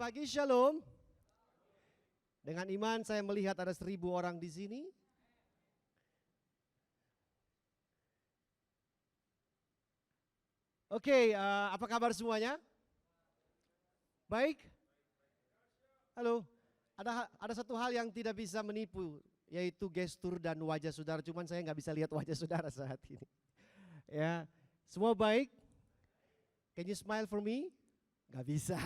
pagi, Shalom. Dengan iman saya melihat ada 1.000 orang di sini. Oke, apa kabar semuanya? Baik? Halo. Ada satu hal yang tidak bisa menipu, yaitu gestur dan wajah saudara. Cuman saya nggak bisa lihat wajah saudara saat ini. Ya, semua baik? Can you smile for me? Nggak bisa.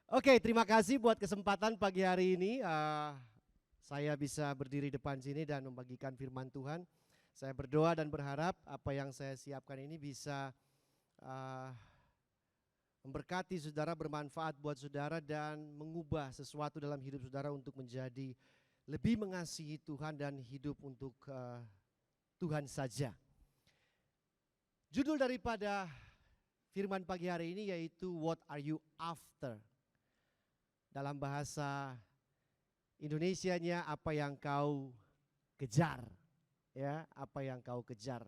Oke, terima kasih buat kesempatan pagi hari ini. Saya bisa berdiri depan sini dan membagikan firman Tuhan. Saya berdoa dan berharap apa yang saya siapkan ini bisa memberkati saudara, bermanfaat buat saudara dan mengubah sesuatu dalam hidup saudara untuk menjadi lebih mengasihi Tuhan dan hidup untuk Tuhan saja. Judul daripada firman pagi hari ini yaitu What are you after? Dalam bahasa Indonesianya, apa yang kau kejar? Ya, apa yang kau kejar?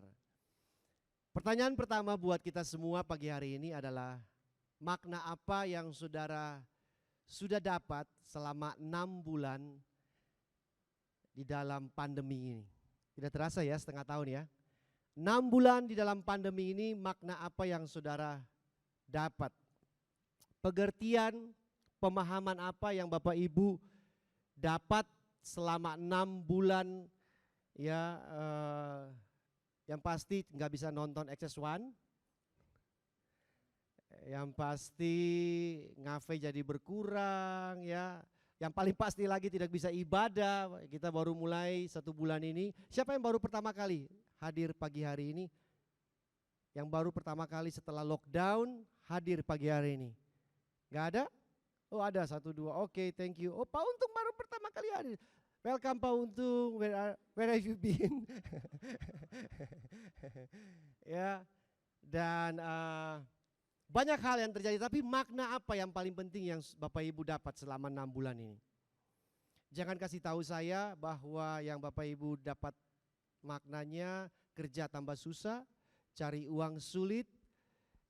Pertanyaan pertama buat kita semua pagi hari ini adalah makna apa yang saudara sudah dapat selama 6 bulan di dalam pandemi ini? Tidak terasa ya, setengah tahun ya. 6 bulan di dalam pandemi ini, makna apa yang saudara dapat? Pengertian, pemahaman apa yang Bapak Ibu dapat selama 6 bulan ya, yang pasti nggak bisa nonton XS1, yang pasti ngafe jadi berkurang ya, yang paling pasti lagi tidak bisa ibadah. Kita baru mulai 1 bulan ini. Siapa yang baru pertama kali hadir pagi hari ini? Yang baru pertama kali setelah lockdown hadir pagi hari ini? Nggak ada? Oh ada 1, 2, oke, thank you. Oh Pak Untung baru pertama kali hadir. Welcome Pak Untung, where have you been? Ya, dan banyak hal yang terjadi, tapi makna apa yang paling penting yang Bapak Ibu dapat selama 6 bulan ini? Jangan kasih tahu saya bahwa yang Bapak Ibu dapat maknanya kerja tambah susah, cari uang sulit,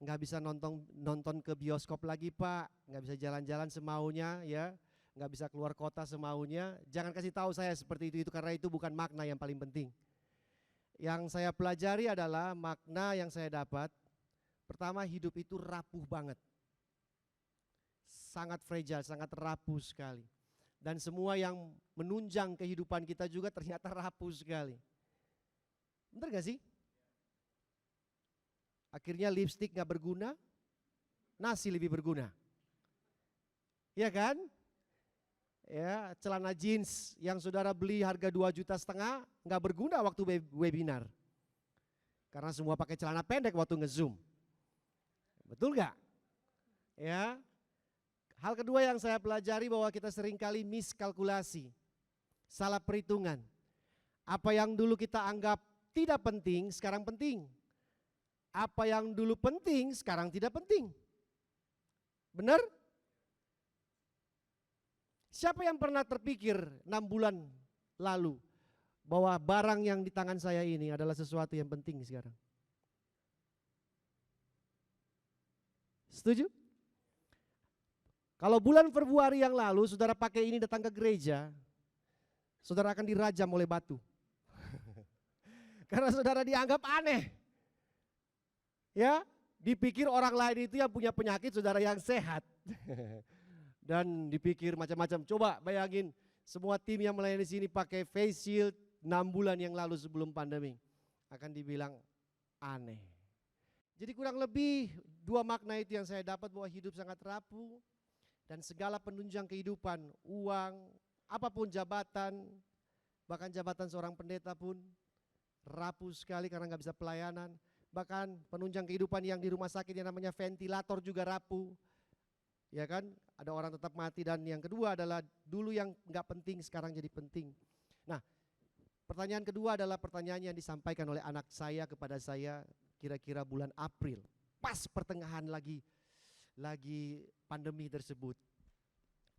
nggak bisa nonton ke bioskop lagi Pak, nggak bisa jalan-jalan semaunya ya, nggak bisa keluar kota semaunya. Jangan kasih tahu saya seperti itu karena itu bukan makna yang paling penting. Yang saya pelajari adalah makna yang saya dapat. Pertama, hidup itu rapuh banget, sangat fragile, sangat rapuh sekali. Dan semua yang menunjang kehidupan kita juga ternyata rapuh sekali. Bener gak sih? Akhirnya lipstik gak berguna, nasi lebih berguna. Iya kan? Ya, celana jeans yang saudara beli harga 2,5 juta gak berguna waktu webinar. Karena semua pakai celana pendek waktu nge-zoom. Betul gak? Ya. Hal kedua yang saya pelajari bahwa kita seringkali miskalkulasi, salah perhitungan. Apa yang dulu kita anggap tidak penting, sekarang penting. Apa yang dulu penting, sekarang tidak penting. Benar? Siapa yang pernah terpikir 6 bulan lalu bahwa barang yang di tangan saya ini adalah sesuatu yang penting sekarang? Setuju? Kalau bulan Februari yang lalu saudara pakai ini datang ke gereja, saudara akan dirajam oleh batu. Karena saudara dianggap aneh. Ya, dipikir orang lain itu yang punya penyakit, saudara yang sehat. Dan dipikir macam-macam. Coba bayangin semua tim yang melayani sini pakai face shield 6 bulan yang lalu sebelum pandemi. Akan dibilang aneh. Jadi kurang lebih 2 makna itu yang saya dapat, bahwa hidup sangat rapuh. Dan segala penunjang kehidupan, uang, apapun jabatan, bahkan jabatan seorang pendeta pun rapuh sekali karena nggak bisa pelayanan. Bahkan penunjang kehidupan yang di rumah sakit yang namanya ventilator juga rapuh. Ya kan, ada orang tetap mati. Dan yang kedua adalah dulu yang nggak penting sekarang jadi penting. Nah, pertanyaan kedua adalah pertanyaan yang disampaikan oleh anak saya kepada saya kira-kira bulan April. Pas pertengahan lagi pandemi tersebut.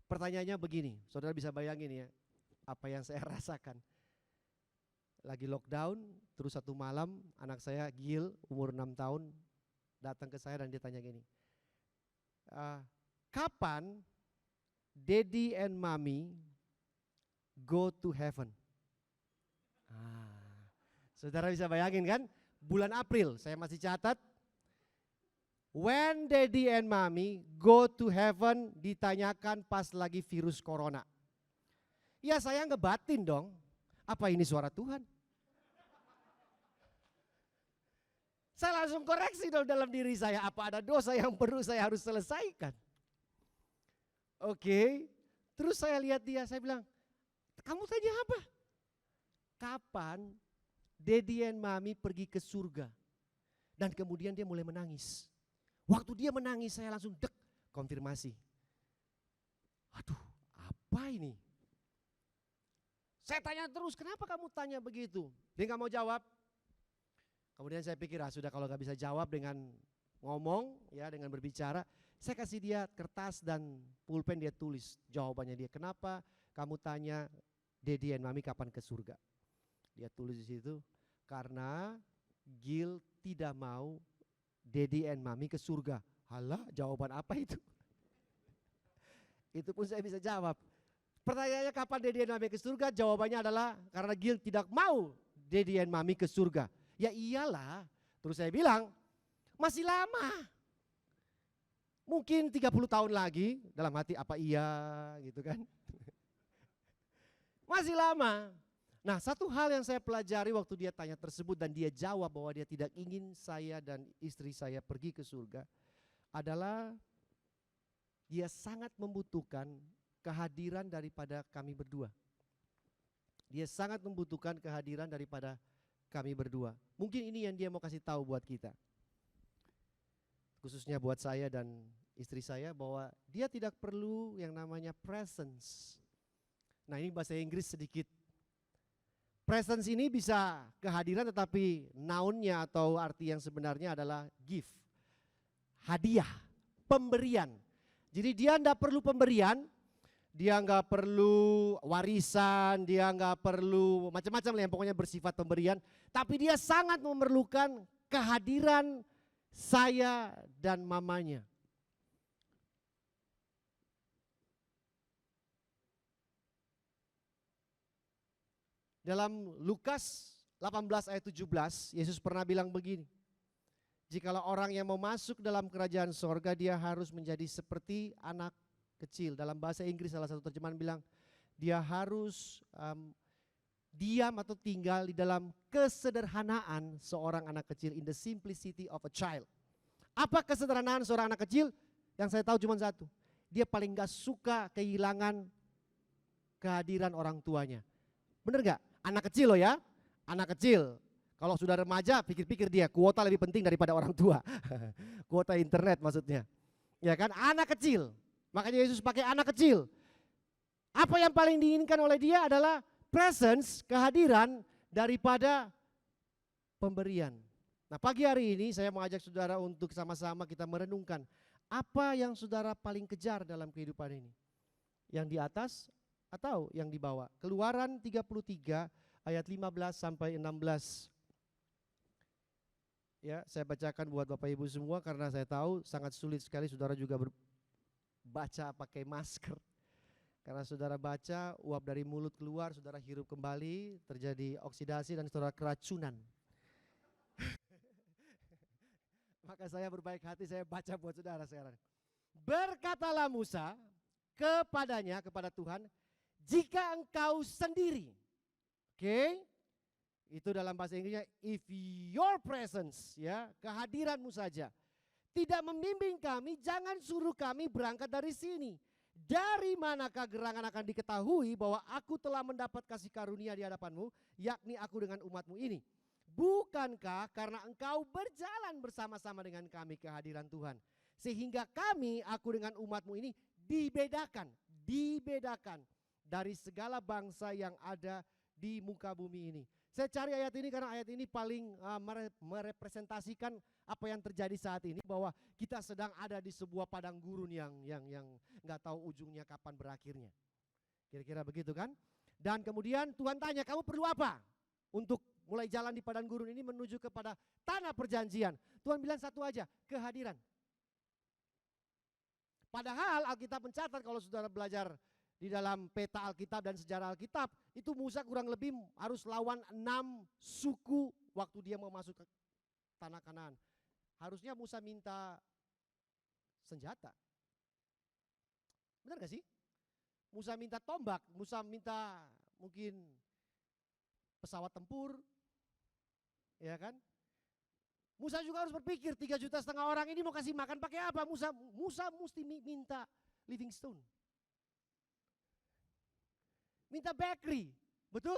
Pertanyaannya begini, saudara bisa bayangin ya apa yang saya rasakan. Lagi lockdown, terus satu malam anak saya Gil umur 6 tahun datang ke saya dan dia tanya gini, Kapan Daddy and Mommy go to heaven? Saudara bisa bayangin kan? Bulan April, saya masih catat. When Daddy and Mommy go to heaven, ditanyakan pas lagi virus corona. Ya saya ngebatin dong, apa ini suara Tuhan? Saya langsung koreksi dong dalam diri saya, apa ada dosa yang perlu saya harus selesaikan. Oke, terus saya lihat dia, saya bilang, kamu tanya apa? Kapan Daddy and Mommy pergi ke surga? Dan kemudian dia mulai menangis. Waktu dia menangis saya langsung konfirmasi. Aduh, apa ini? Saya tanya terus, kenapa kamu tanya begitu? Dia nggak mau jawab. Kemudian saya pikir, sudah kalau nggak bisa jawab dengan ngomong, ya dengan berbicara, saya kasih dia kertas dan pulpen, dia tulis jawabannya dia. Kenapa kamu tanya Daddy and Mommy kapan ke surga? Dia tulis di situ, karena Gil tidak mau Daddy and Mommy ke surga. Halah, jawaban apa itu? Itu pun saya bisa jawab. Pertanyaannya kapan Daddy and Mommy ke surga? Jawabannya adalah karena Gil tidak mau Daddy and Mommy ke surga. Ya iyalah, terus saya bilang, masih lama. Mungkin 30 tahun lagi, dalam hati apa iya gitu kan. Masih lama. Nah, satu hal yang saya pelajari waktu dia tanya tersebut dan dia jawab bahwa dia tidak ingin saya dan istri saya pergi ke surga adalah dia sangat membutuhkan kehadiran daripada kami berdua. Dia sangat membutuhkan kehadiran daripada kami berdua. Mungkin ini yang dia mau kasih tahu buat kita. Khususnya buat saya dan istri saya, bahwa dia tidak perlu yang namanya presence. Nah, ini bahasa Inggris sedikit. Presence ini bisa kehadiran, tetapi nounnya atau arti yang sebenarnya adalah gift. Hadiah, pemberian. Jadi dia enggak perlu pemberian, dia enggak perlu warisan, dia enggak perlu macam-macam lah yang pokoknya bersifat pemberian. Tapi dia sangat memerlukan kehadiran saya dan mamanya. Dalam Lukas 18 ayat 17, Yesus pernah bilang begini. Jikalau orang yang mau masuk dalam kerajaan sorga, dia harus menjadi seperti anak kecil. Dalam bahasa Inggris salah satu terjemahan bilang, dia harus diam atau tinggal di dalam kesederhanaan seorang anak kecil, in the simplicity of a child. Apa kesederhanaan seorang anak kecil? Yang saya tahu cuma satu, dia paling gak suka kehilangan kehadiran orang tuanya. Bener gak? Anak kecil loh ya, anak kecil. Kalau sudah remaja, pikir-pikir dia kuota lebih penting daripada orang tua. Kuota internet maksudnya. Ya kan, anak kecil. Makanya Yesus pakai anak kecil. Apa yang paling diinginkan oleh dia adalah presence, kehadiran daripada pemberian. Nah, pagi hari ini saya mengajak saudara untuk sama-sama kita merenungkan apa yang saudara paling kejar dalam kehidupan ini. Yang di atas atau yang di bawah. Keluaran 33 ayat 15 sampai 16. Ya, saya bacakan buat Bapak Ibu semua karena saya tahu sangat sulit sekali saudara juga baca pakai masker. Karena saudara baca, uap dari mulut keluar, saudara hirup kembali, terjadi oksidasi dan saudara keracunan. Maka saya berbaik hati, saya baca buat saudara sekarang. Berkatalah Musa kepadanya, kepada Tuhan, jika engkau sendiri, oke, itu dalam bahasa Inggrisnya, if your presence, ya, kehadiranmu saja, tidak membimbing kami, jangan suruh kami berangkat dari sini. Dari manakah gerangan akan diketahui bahwa aku telah mendapat kasih karunia di hadapanmu, yakni aku dengan umatmu ini. Bukankah karena engkau berjalan bersama-sama dengan kami kehadiran Tuhan, sehingga kami, aku dengan umatmu ini dibedakan dari segala bangsa yang ada di muka bumi ini. Saya cari ayat ini karena ayat ini paling merepresentasikan apa yang terjadi saat ini, bahwa kita sedang ada di sebuah padang gurun yang nggak tahu ujungnya kapan berakhirnya. Kira-kira begitu kan? Dan kemudian Tuhan tanya, kamu perlu apa untuk mulai jalan di padang gurun ini menuju kepada tanah perjanjian? Tuhan bilang satu aja, kehadiran. Padahal Alkitab mencatat kalau saudara belajar di dalam peta Alkitab dan sejarah Alkitab, itu Musa kurang lebih harus lawan 6 suku waktu dia mau masuk ke tanah Kanaan. Harusnya Musa minta senjata. Benar gak sih? Musa minta tombak, Musa minta mungkin pesawat tempur, ya kan? Musa juga harus berpikir 3,5 juta orang ini mau kasih makan pakai apa? Musa mesti minta living stone. Minta bakery, betul?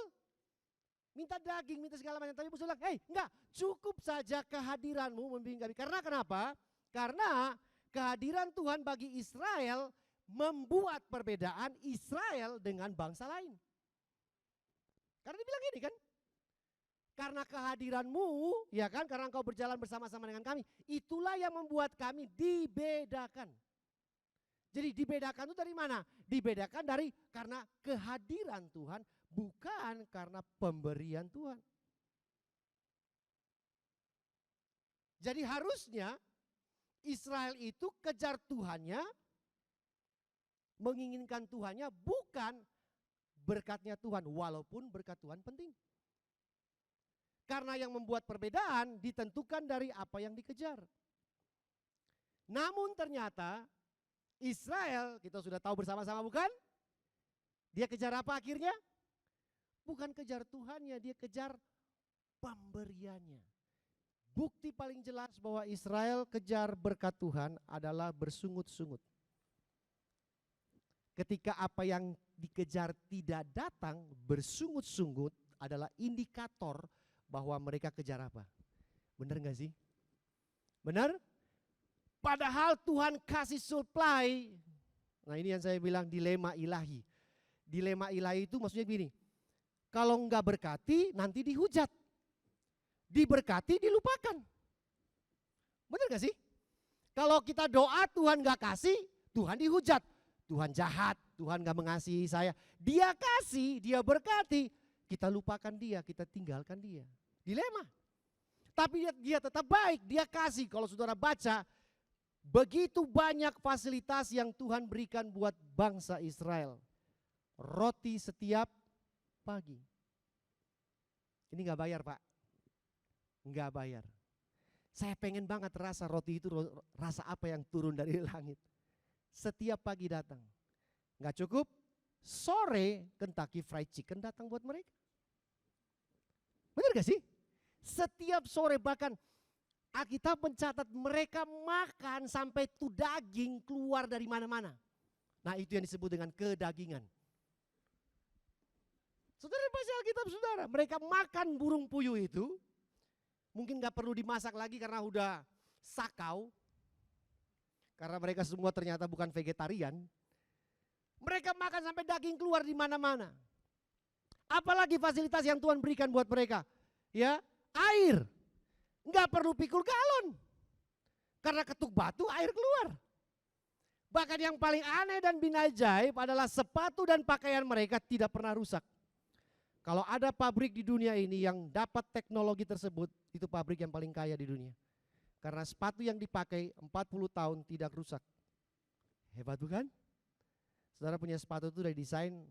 Minta daging, minta segala macam. Tapi Musa bilang, enggak, cukup saja kehadiranmu membimbing kami. Karena kenapa? Karena kehadiran Tuhan bagi Israel membuat perbedaan Israel dengan bangsa lain. Karena dibilang gini kan, karena kehadiranmu, ya kan, karena engkau berjalan bersama-sama dengan kami, itulah yang membuat kami dibedakan. Jadi dibedakan itu dari mana? Dibedakan dari karena kehadiran Tuhan, bukan karena pemberian Tuhan. Jadi harusnya Israel itu kejar Tuhannya, menginginkan Tuhannya, bukan berkatnya Tuhan, walaupun berkat Tuhan penting. Karena yang membuat perbedaan ditentukan dari apa yang dikejar. Namun ternyata Israel, kita sudah tahu bersama-sama bukan? Dia kejar apa akhirnya? Bukan kejar Tuhannya, dia kejar pemberiannya. Bukti paling jelas bahwa Israel kejar berkat Tuhan adalah bersungut-sungut. Ketika apa yang dikejar tidak datang, bersungut-sungut adalah indikator bahwa mereka kejar apa. Benar gak sih? Benar? Padahal Tuhan kasih supply. Nah ini yang saya bilang dilema ilahi. Dilema ilahi itu maksudnya gini, kalau enggak berkati nanti dihujat. Diberkati dilupakan. Benar gak sih? Kalau kita doa Tuhan gak kasih, Tuhan dihujat. Tuhan jahat, Tuhan gak mengasihi saya. Dia kasih, dia berkati, kita lupakan dia, kita tinggalkan dia. Dilema. Tapi dia tetap baik, dia kasih. Kalau saudara baca, begitu banyak fasilitas yang Tuhan berikan buat bangsa Israel. Roti setiap pagi. Ini gak bayar Pak. Gak bayar. Saya pengen banget rasa roti itu, rasa apa yang turun dari langit. Setiap pagi datang. Gak cukup, sore Kentucky Fried Chicken datang buat mereka. Benar gak sih? Setiap sore, bahkan Alkitab mencatat mereka makan sampai tuh daging keluar dari mana-mana. Nah itu yang disebut dengan kedagingan. Saudara baca Alkitab saudara, mereka makan burung puyuh itu. Mungkin gak perlu dimasak lagi karena udah sakau. Karena mereka semua ternyata bukan vegetarian. Mereka makan sampai daging keluar di mana-mana. Apalagi fasilitas yang Tuhan berikan buat mereka. Ya, air. Nggak perlu pikul galon. Karena ketuk batu air keluar. Bahkan yang paling aneh dan binajaib adalah sepatu dan pakaian mereka tidak pernah rusak. Kalau ada pabrik di dunia ini yang dapat teknologi tersebut, itu pabrik yang paling kaya di dunia. Karena sepatu yang dipakai 40 tahun tidak rusak. Hebat bukan? Saudara punya sepatu itu dari desain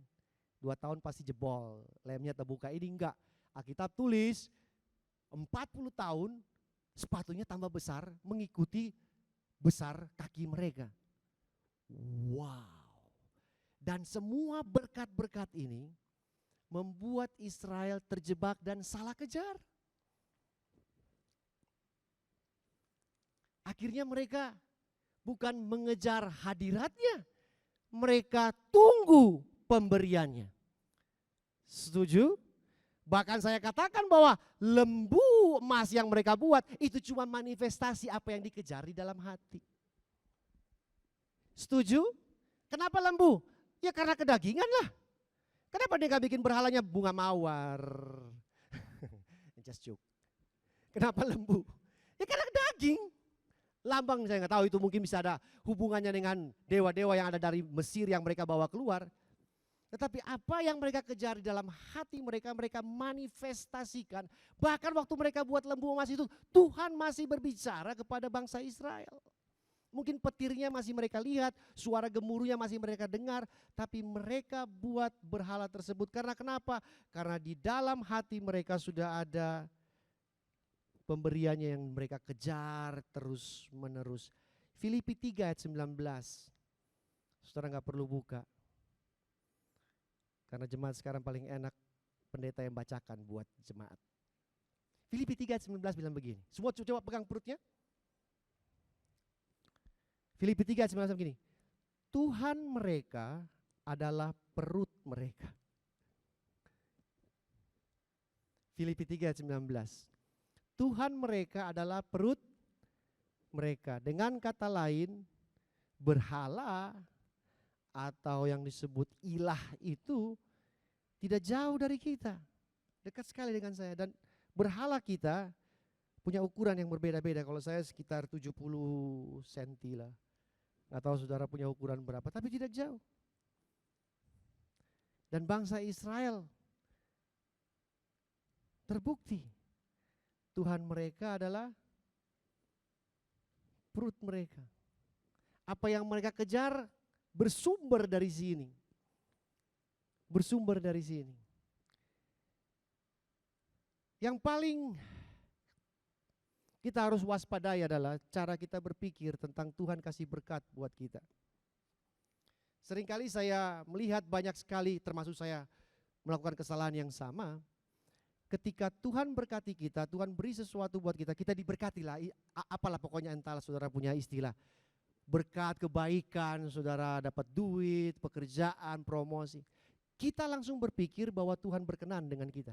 2 tahun pasti jebol, lemnya terbuka. Ini enggak. Alkitab tulis 40 tahun sepatunya tambah besar mengikuti besar kaki mereka. Wow. Dan semua berkat-berkat ini membuat Israel terjebak dan salah kejar. Akhirnya mereka bukan mengejar hadiratnya, mereka tunggu pemberiannya. Setuju? Bahkan saya katakan bahwa lembu emas yang mereka buat itu cuma manifestasi apa yang dikejar di dalam hati. Setuju? Kenapa lembu? Ya karena kedagingan lah. Kenapa dia gak bikin berhalanya bunga mawar? Just joke. Kenapa lembu? Ya karena daging. Lambang saya nggak tahu itu mungkin bisa ada hubungannya dengan dewa-dewa yang ada dari Mesir yang mereka bawa keluar. Tetapi apa yang mereka kejar di dalam hati mereka, mereka manifestasikan. Bahkan waktu mereka buat lembu emas itu, Tuhan masih berbicara kepada bangsa Israel. Mungkin petirnya masih mereka lihat, suara gemuruhnya masih mereka dengar, tapi mereka buat berhala tersebut. Karena kenapa? Karena di dalam hati mereka sudah ada pemberiannya yang mereka kejar terus menerus. Filipi 3 ayat 19. Saudara nggak perlu buka. Karena jemaat sekarang paling enak pendeta yang bacakan buat jemaat. Filipi 3 ayat 19 bilang begini. Semua coba pegang perutnya. Filipi 3 ayat 19 begini. Tuhan mereka adalah perut mereka. Filipi 3 ayat 19. Tuhan mereka adalah perut mereka. Dengan kata lain, berhala atau yang disebut ilah itu tidak jauh dari kita. Dekat sekali dengan saya. Dan berhala kita punya ukuran yang berbeda-beda. Kalau saya sekitar 70 cm lah. Nggak tahu saudara punya ukuran berapa, tapi tidak jauh. Dan bangsa Israel terbukti Tuhan mereka adalah perut mereka. Apa yang mereka kejar bersumber dari sini. Bersumber dari sini. Yang paling kita harus waspadai adalah cara kita berpikir tentang Tuhan kasih berkat buat kita. Seringkali saya melihat banyak sekali, termasuk saya melakukan kesalahan yang sama. Ketika Tuhan berkati kita, Tuhan beri sesuatu buat kita, kita diberkatilah. Apalah pokoknya, entahlah saudara punya istilah. Berkat, kebaikan, saudara dapat duit, pekerjaan, promosi. Kita langsung berpikir bahwa Tuhan berkenan dengan kita.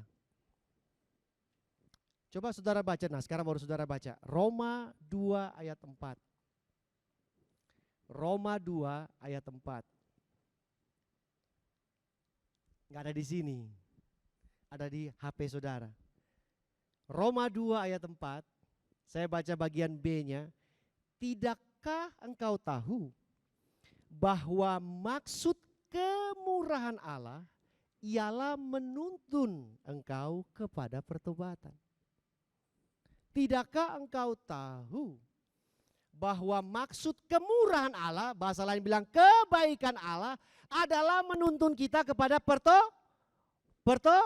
Coba saudara baca, nah sekarang baru saudara baca. Roma 2 ayat 4. Roma 2 ayat 4. Nggak ada di sini. Ada di HP saudara. Roma 2 ayat 4, saya baca bagian B-nya. Tidakkah engkau tahu bahwa maksud kemurahan Allah ialah menuntun engkau kepada pertobatan? Tidakkah engkau tahu bahwa maksud kemurahan Allah, bahasa lain bilang kebaikan Allah, adalah menuntun kita kepada pertobatan.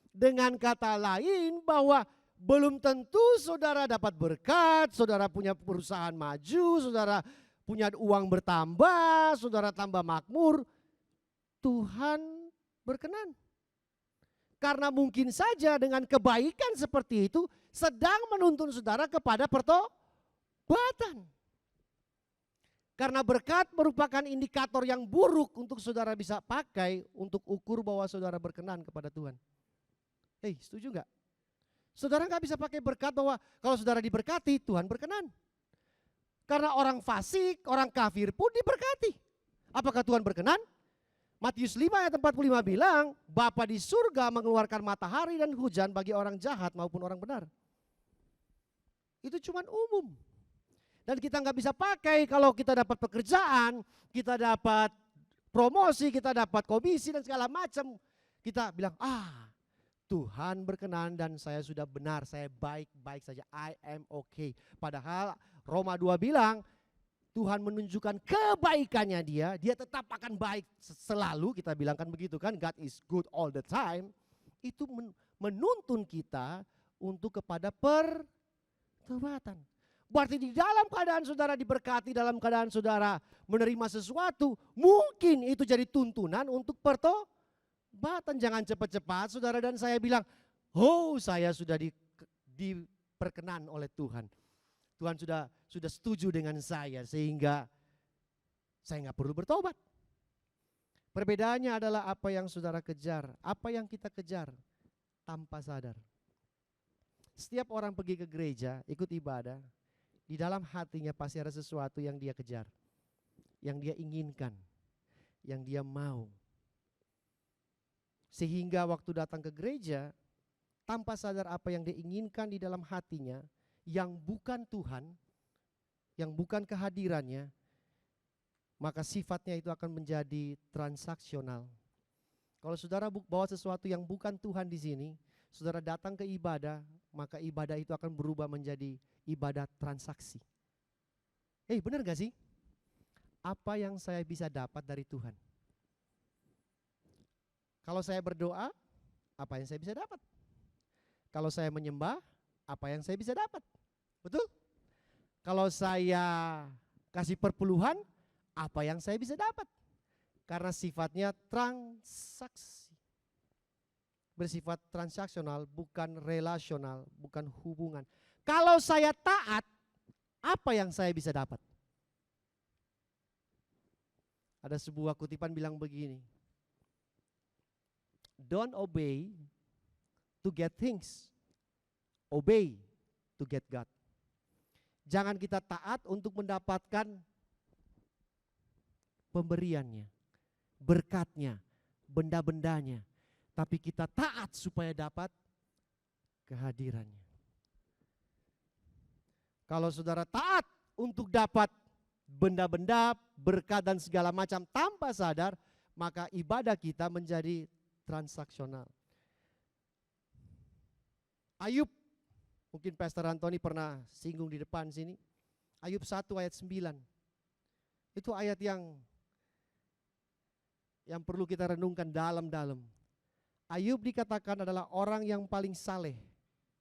Dengan kata lain bahwa belum tentu saudara dapat berkat, saudara punya perusahaan maju, saudara punya uang bertambah, saudara tambah makmur, Tuhan berkenan. Karena mungkin saja dengan kebaikan seperti itu sedang menuntun saudara kepada pertobatan. Karena berkat merupakan indikator yang buruk untuk saudara bisa pakai untuk ukur bahwa saudara berkenan kepada Tuhan. Hei, setuju nggak? Saudara nggak bisa pakai berkat bahwa kalau saudara diberkati, Tuhan berkenan. Karena orang fasik, orang kafir pun diberkati. Apakah Tuhan berkenan? Matius 5 ayat 45 bilang, Bapa di surga mengeluarkan matahari dan hujan bagi orang jahat maupun orang benar. Itu cuma umum. Dan kita nggak bisa pakai kalau kita dapat pekerjaan, kita dapat promosi, kita dapat komisi dan segala macam. Kita bilang, Tuhan berkenan dan saya sudah benar, saya baik-baik saja, I am okay. Padahal Roma 2 bilang, Tuhan menunjukkan kebaikannya dia tetap akan baik selalu, kita bilangkan begitu kan, God is good all the time. Itu menuntun kita untuk kepada pertobatan. Berarti di dalam keadaan saudara diberkati, dalam keadaan saudara menerima sesuatu, mungkin itu jadi tuntunan untuk pertobatan. Jangan cepat-cepat saudara dan saya bilang, saya sudah diperkenan oleh Tuhan. Tuhan sudah setuju dengan saya sehingga saya nggak perlu bertobat. Perbedaannya adalah apa yang saudara kejar, apa yang kita kejar tanpa sadar. Setiap orang pergi ke gereja, ikut ibadah, di dalam hatinya pasti ada sesuatu yang dia kejar, yang dia inginkan, yang dia mau. Sehingga waktu datang ke gereja, tanpa sadar apa yang dia inginkan di dalam hatinya, yang bukan Tuhan, yang bukan kehadirannya, maka sifatnya itu akan menjadi transaksional. Kalau saudara bawa sesuatu yang bukan Tuhan di sini, saudara datang ke ibadah, maka ibadah itu akan berubah menjadi ibadah transaksi. Benar gak sih? Apa yang saya bisa dapat dari Tuhan? Kalau saya berdoa, apa yang saya bisa dapat? Kalau saya menyembah, apa yang saya bisa dapat? Betul? Kalau saya kasih perpuluhan, apa yang saya bisa dapat? Karena sifatnya transaksi. Bersifat transaksional, bukan relasional, bukan hubungan. Kalau saya taat, apa yang saya bisa dapat? Ada sebuah kutipan bilang begini, don't obey to get things, obey to get God. Jangan kita taat untuk mendapatkan pemberiannya, berkatnya, benda-bendanya, tapi kita taat supaya dapat kehadirannya. Kalau saudara taat untuk dapat benda-benda, berkat dan segala macam tanpa sadar, maka ibadah kita menjadi transaksional. Ayub, mungkin Pastor Antoni pernah singgung di depan sini. Ayub 1 ayat 9. Itu ayat yang perlu kita renungkan dalam-dalam. Ayub dikatakan adalah orang yang paling saleh.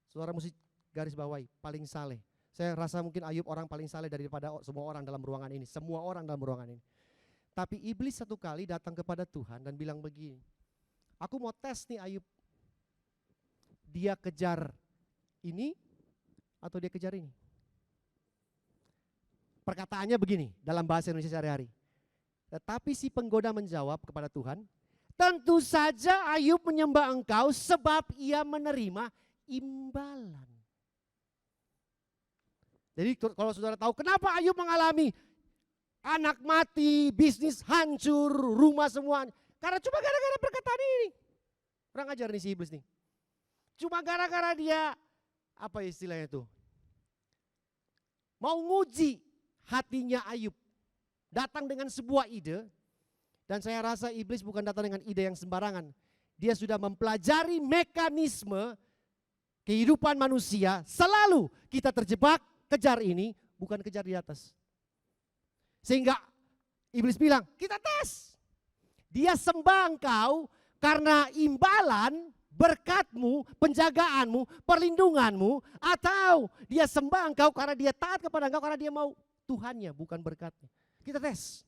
Saudara mesti garis bawahi, paling saleh. Saya rasa mungkin Ayub orang paling saleh daripada semua orang dalam ruangan ini. Semua orang dalam ruangan ini. Tapi iblis satu kali datang kepada Tuhan dan bilang begini, aku mau tes nih Ayub. Dia kejar ini atau dia kejar ini? Perkataannya begini dalam bahasa Indonesia sehari-hari. Tetapi si penggoda menjawab kepada Tuhan, tentu saja Ayub menyembah engkau sebab ia menerima imbalan. Jadi kalau saudara tahu kenapa Ayub mengalami anak mati, bisnis hancur, rumah semua. Karena cuma gara-gara perkataan ini. Kurang ajar nih si iblis nih. Cuma gara-gara dia, apa istilahnya itu? Mau nguji hatinya Ayub. Datang dengan sebuah ide. Dan saya rasa iblis bukan datang dengan ide yang sembarangan. Dia sudah mempelajari mekanisme kehidupan manusia. Selalu kita terjebak, kejar ini, bukan kejar di atas. Sehingga iblis bilang, kita tes. Dia sembah engkau karena imbalan, berkatmu, penjagaanmu, perlindunganmu. Atau dia sembah engkau karena dia taat kepada engkau, karena dia mau Tuhannya, bukan berkatnya. Kita tes.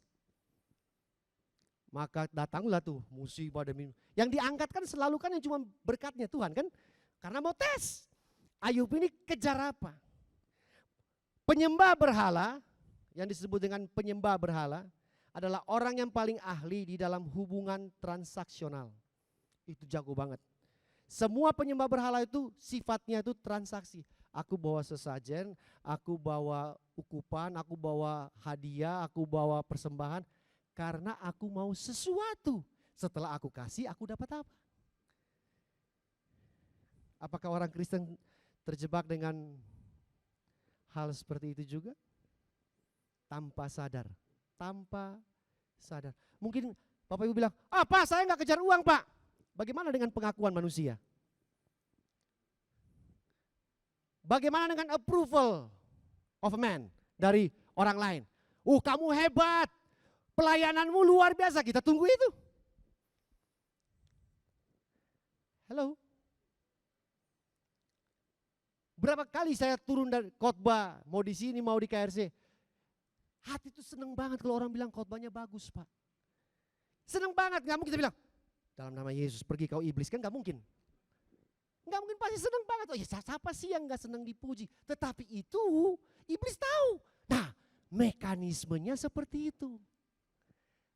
Maka datanglah tuh musibah demi. Yang diangkat kan selalu kan yang cuma berkatnya Tuhan kan. Karena mau tes. Ayub ini kejar apa? Penyembah berhala, yang disebut dengan penyembah berhala, adalah orang yang paling ahli di dalam hubungan transaksional. Itu jago banget. Semua penyembah berhala itu sifatnya itu transaksi. Aku bawa sesajen, aku bawa ukupan, aku bawa hadiah, aku bawa persembahan. Karena aku mau sesuatu. Setelah aku kasih, aku dapat apa? Apakah orang Kristen terjebak dengan hal seperti itu juga? Tanpa sadar. Tanpa sadar. Mungkin Bapak Ibu bilang, Pak saya nggak kejar uang Pak. Bagaimana dengan pengakuan manusia? Bagaimana dengan approval of a man dari orang lain? Kamu hebat. Pelayananmu luar biasa, kita tunggu itu. Halo. Berapa kali saya turun dari khotbah, mau di sini, mau di KRC. Hati itu seneng banget kalau orang bilang khotbahnya bagus Pak. Seneng banget, gak mungkin kita bilang, dalam nama Yesus pergi kau iblis, kan gak mungkin. Gak mungkin, pasti seneng banget. Oh ya siapa sih yang gak seneng dipuji. Tetapi itu iblis tahu. Nah mekanismenya seperti itu.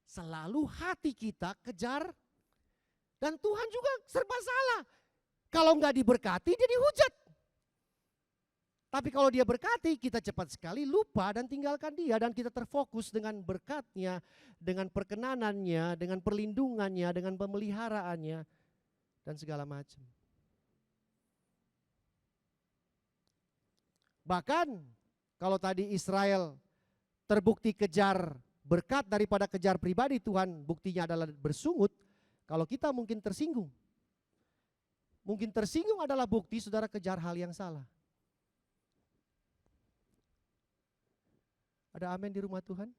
Selalu hati kita kejar. Dan Tuhan juga serba salah. Kalau gak diberkati dia dihujat. Tapi kalau dia berkati, kita cepat sekali lupa dan tinggalkan dia. Dan kita terfokus dengan berkatnya, dengan perkenanannya, dengan perlindungannya, dengan pemeliharaannya, dan segala macam. Bahkan kalau tadi Israel terbukti kejar berkat daripada kejar pribadi Tuhan, buktinya adalah bersungut. Kalau kita mungkin tersinggung. Mungkin tersinggung adalah bukti saudara kejar hal yang salah. Ada amin di rumah Tuhan?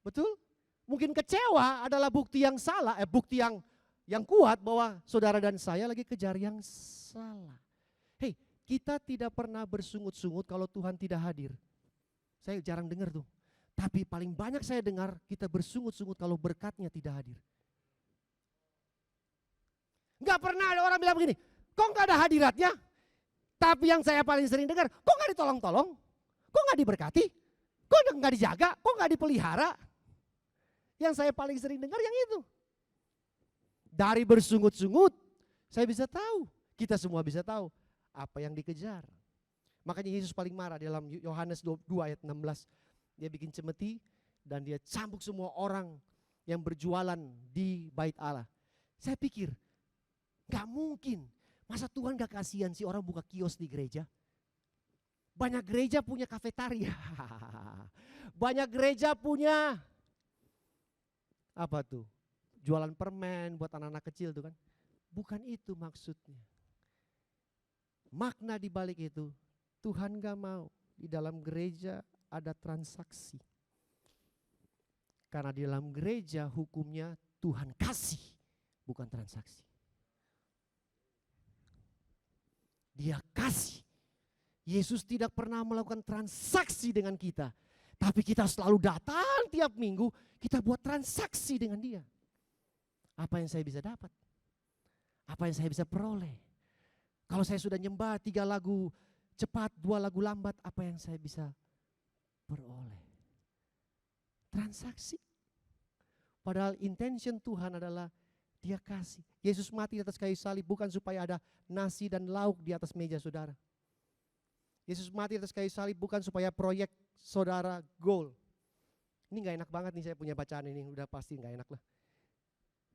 Betul? Mungkin kecewa adalah bukti yang salah, bukti yang kuat bahwa saudara dan saya lagi kejar yang salah. Hei, kita tidak pernah bersungut-sungut kalau Tuhan tidak hadir. Saya jarang dengar tuh. Tapi paling banyak saya dengar kita bersungut-sungut kalau berkatnya tidak hadir. Enggak pernah ada orang bilang begini, kok enggak ada hadiratnya? Tapi yang saya paling sering dengar, kok enggak ditolong-tolong? Kok enggak diberkati? Kok enggak dijaga? Kok enggak dipelihara? Yang saya paling sering dengar yang itu. Dari bersungut-sungut, saya bisa tahu, kita semua bisa tahu apa yang dikejar. Makanya Yesus paling marah dalam Yohanes 2 ayat 16. Dia bikin cemeti dan dia cambuk semua orang yang berjualan di bait Allah. Saya pikir, gak mungkin. Masa Tuhan gak kasihan sih orang buka kios di gereja? Banyak gereja punya kafetaria. Banyak gereja punya apa tuh? Jualan permen buat anak-anak kecil tuh kan. Bukan itu maksudnya. Makna di balik itu, Tuhan gak mau di dalam gereja ada transaksi. Karena di dalam gereja hukumnya Tuhan kasih, bukan transaksi. Dia kasih. Yesus tidak pernah melakukan transaksi dengan kita. Tapi kita selalu datang tiap minggu, kita buat transaksi dengan dia. Apa yang saya bisa dapat? Apa yang saya bisa peroleh? Kalau saya sudah nyembah 3 lagu cepat, 2 lagu lambat, apa yang saya bisa peroleh? Transaksi. Padahal intention Tuhan adalah dia kasih. Yesus mati di atas kayu salib bukan supaya ada nasi dan lauk di atas meja saudara. Yesus mati di atas kayu salib bukan supaya proyek saudara goal. Ini gak enak banget nih saya punya bacaan ini, udah pasti gak enak lah.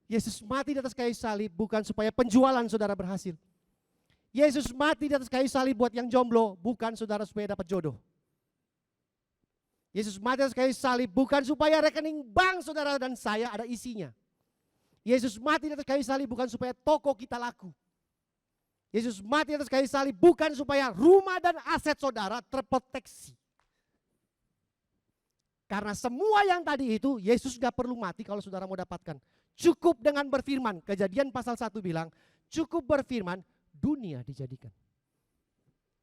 Yesus mati di atas kayu salib bukan supaya penjualan saudara berhasil. Yesus mati di atas kayu salib buat yang jomblo, bukan saudara supaya dapat jodoh. Yesus mati di atas kayu salib bukan supaya rekening bank saudara dan saya ada isinya. Yesus mati di atas kayu salib bukan supaya toko kita laku. Yesus mati di atas kayu salib bukan supaya rumah dan aset saudara terproteksi. Karena semua yang tadi itu Yesus gak perlu mati kalau saudara mau dapatkan. Cukup dengan berfirman. Kejadian pasal 1 bilang cukup berfirman dunia dijadikan.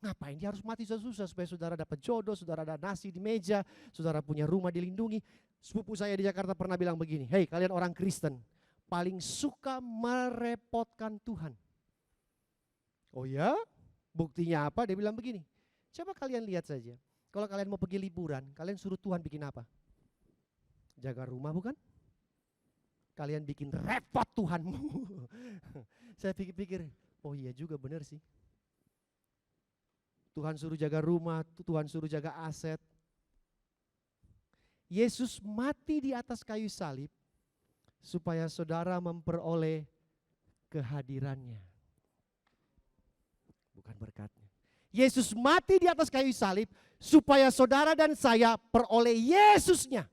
Ngapain dia harus mati susah-susah supaya saudara dapat jodoh, saudara ada nasi di meja, saudara punya rumah dilindungi. Sepupu saya di Jakarta pernah bilang begini, hei kalian orang Kristen paling suka merepotkan Tuhan. Oh ya? Buktinya apa? Dia bilang begini, coba kalian lihat saja. Kalau kalian mau pergi liburan, kalian suruh Tuhan bikin apa? Jaga rumah bukan? Kalian bikin repot Tuhanmu. Saya pikir-pikir, oh iya juga benar sih. Tuhan suruh jaga rumah, Tuhan suruh jaga aset. Yesus mati di atas kayu salib supaya saudara memperoleh kehadirannya. Bukan berkatnya. Yesus mati di atas kayu salib supaya saudara dan saya peroleh Yesusnya.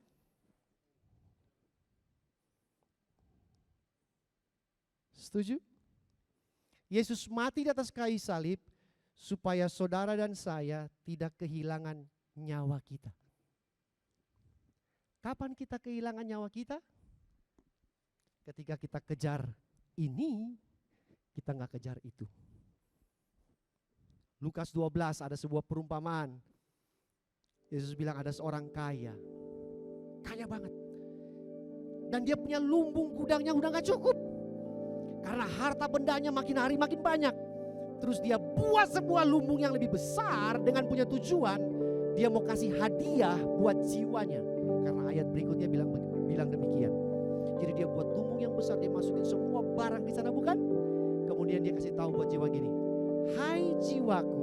Setuju? Yesus mati di atas kayu salib supaya saudara dan saya tidak kehilangan nyawa kita. Kapan kita kehilangan nyawa kita? Ketika kita kejar ini, kita nggak kejar itu. Lukas 12 ada sebuah perumpamaan. Yesus bilang ada seorang kaya. Kaya banget. Dan dia punya lumbung gudangnya udah gak cukup. Karena harta bendanya makin hari makin banyak. Terus dia buat sebuah lumbung yang lebih besar dengan punya tujuan. Dia mau kasih hadiah buat jiwanya. Karena ayat berikutnya bilang demikian. Jadi dia buat lumbung yang besar, dia masukin semua barang di sana bukan? Kemudian dia kasih tahu buat jiwa gini. Hai jiwaku,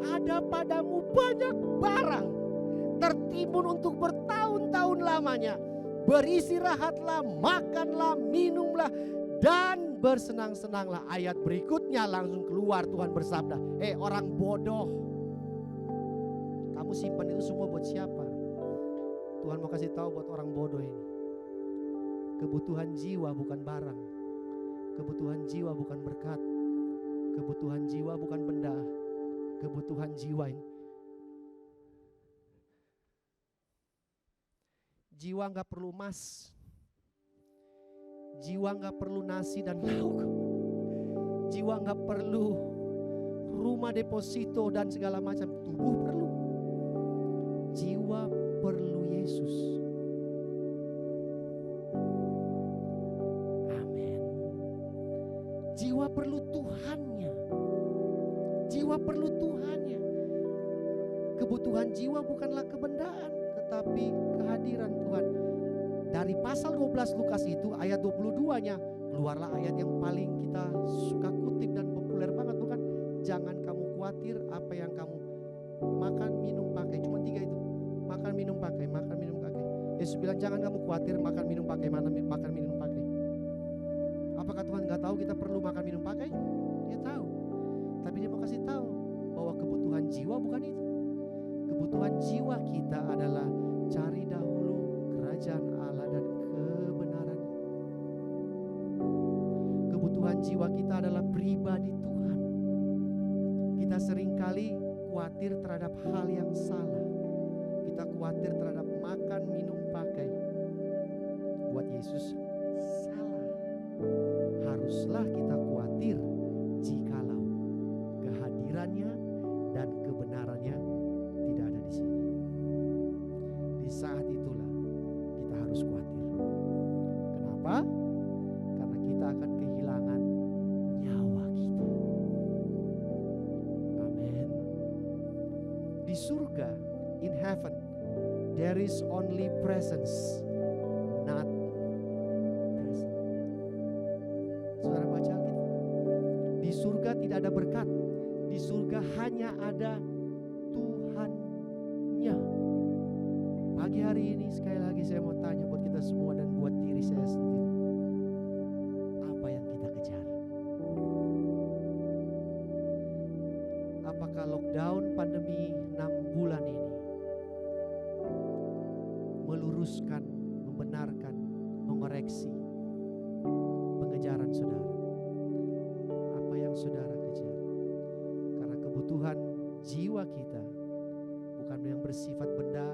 ada padamu banyak barang tertimbun untuk bertahun-tahun lamanya. Beristirahatlah, makanlah, minumlah, dan bersenang-senanglah. Ayat berikutnya langsung keluar Tuhan bersabda, orang bodoh, kamu simpan itu semua buat siapa? Tuhan mau kasih tahu buat orang bodoh ini. Kebutuhan jiwa bukan barang. Kebutuhan jiwa bukan berkat. Kebutuhan jiwa bukan benda. Kebutuhan jiwa ini. Jiwa nggak perlu emas. Jiwa nggak perlu nasi dan lauk. Jiwa nggak perlu rumah deposito dan segala macam. Tubuh perlu. Jiwa perlu Yesus. Amin. Jiwa perlu Tuhannya. Jiwa perlu Tuhannya. Kebutuhan jiwa bukanlah kebendaan, tetapi kehadiran Tuhan. Dari pasal 12 Lukas itu ayat 22-nya keluarlah ayat yang paling kita suka kutip dan populer banget, bukan? Jangan kamu khawatir apa yang kamu makan, minum, pakai. Cuma 3 itu. Makan, minum, pakai, makan, minum, pakai. Yesus bilang jangan kamu khawatir makan, minum, pakai, makan, minum, pakai. Apakah Tuhan gak tahu kita perlu makan, minum, pakai? Dia tahu. Tapi dia mau kasih tahu bahwa kebutuhan jiwa bukan itu. Kebutuhan jiwa kita adalah cari dahulu kerajaan Allah dan kebenaran. Kebutuhan jiwa kita adalah pribadi Tuhan. Kita seringkali khawatir terhadap hal yang salah. Kita khawatir terhadap makan, minum, pakai. Buat Yesus salah. Haruslah kita khawatir jikalau kehadirannya dan kebenarannya tidak ada di sini. Di saat itulah kita harus khawatir. Kenapa? Karena kita akan kehilangan nyawa kita. Amin. Di surga, in heaven, there is only presence, not present. Saudara baca Alkitab. Di surga tidak ada berkat. Di surga hanya ada Tuhannya. Pagi hari ini sekali lagi saya mau tanya buat kita semua dan buat diri saya sendiri. Apa yang kita kejar? Apakah lockdown pandemi 6 bulan ini meluruskan, membenarkan, mengoreksi pengejaran saudara? Apa yang saudara kejar? Karena kebutuhan jiwa kita bukan yang bersifat benda,